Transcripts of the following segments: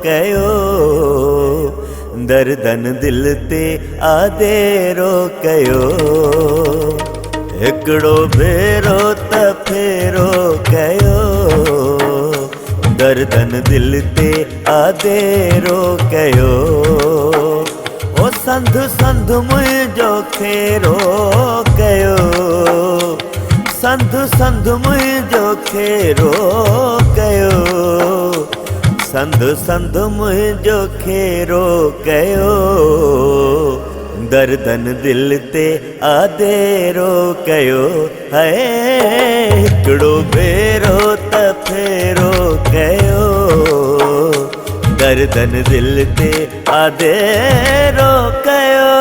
कयो, दर्दन दिल ते आदे रोकयो। हिकड़ो भेरो त फेरो कयो, दर्दन दिल ते आदे रोकयो। ओ संध संध मुंहिंजो खेरो कयो, संध संध मुंहिंजो खेरो कयो, संध संध मुंहिंजो खेरो कयो। दर्दन दिल ते आदेरो कयो, है हिकिड़ो भेरो त फेरो कयो, दर्दन दिल ते आदेरो कयो।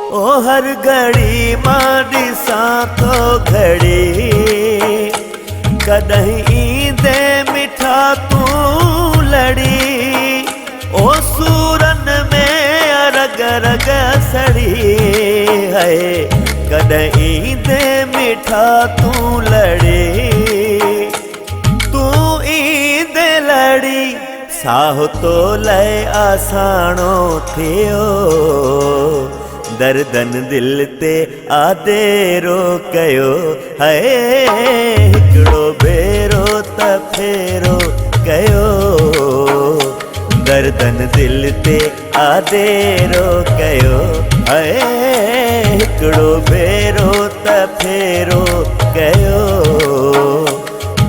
ओ हर घड़ी मां ॾिसां थो घड़ी, कॾहिं ईंदे मिठा तूं लड़ी। ओ सूरन में रग रग सड़ी है, कॾहिं ईंदे मिठा तूं लड़ी। तूं ईंदे लड़ी साहु तो लय आसाणो थियो, दर्दन दिल ते आदेरो कयो, है हिकिड़ो भेरो त फेरो कयो, दर्दन दिल ते आदेरो कयो, है हिकिड़ो भेरो त फेरो कयो,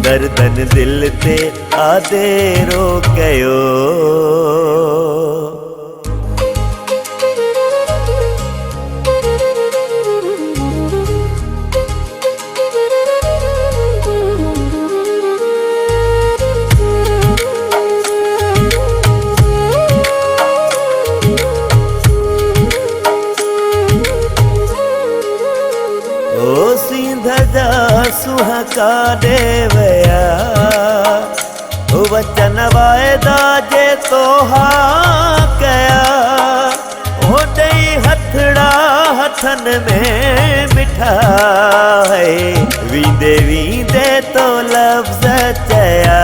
दर्दन दिल ते आदेरो कयो। सिंधजा सुहका देवया, वचन वायदा जे तोहा कया। ओ ॾेई हथड़ा हथन में मिठा है, वींदे वींदे तो लफ्ज़ चया।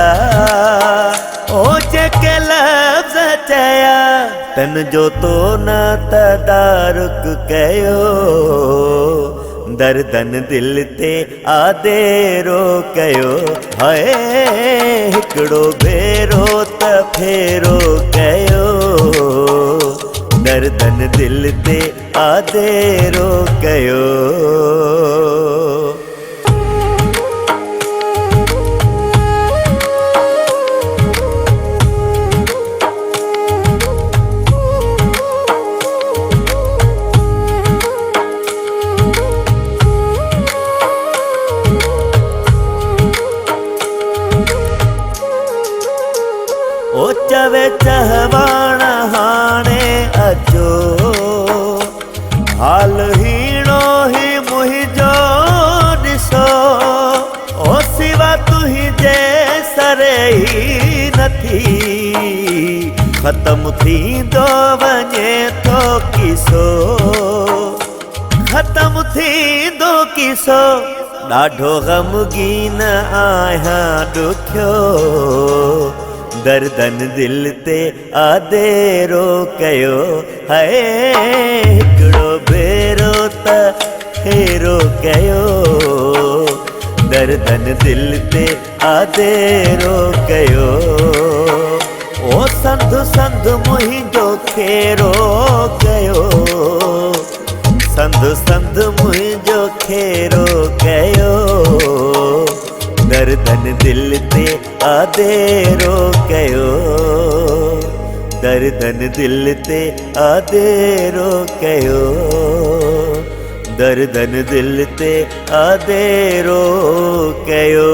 ओ जेके लफ्ज़ चया तन जो तो न तदारुक कयो, दर्दन दिल ते आदेरो कयो, है हिकिड़ो भेरो त फेरो कयो, दर्दन दिल ते आदेरो कयो। ओ चवे चहवाण हाणे अचो, हाल हीणो ही मुंहिंजो ॾिसो। ओ सिवा तुंहिंजे सरे ही नथी, ख़त्म थींदो वञे थो किसो, ख़त्म थींदो किसो। ॾाढो ग़मगीन आहियां ॾुखियो, दर्दन दिल ते आदेरो कयो, है हिकिड़ो भेरो त फेरो कयो, दर्दन दिल ते आदेरो कयो। ओ संध संध मुंहिंजो खेरो कयो, संध संध मुंहिंजो खेरो कयो, दर्दन दिल ते आदेरो कयो, दर्दन दिल ते आदेरो कयो, दर्दन दिल ते आदेरो कयो।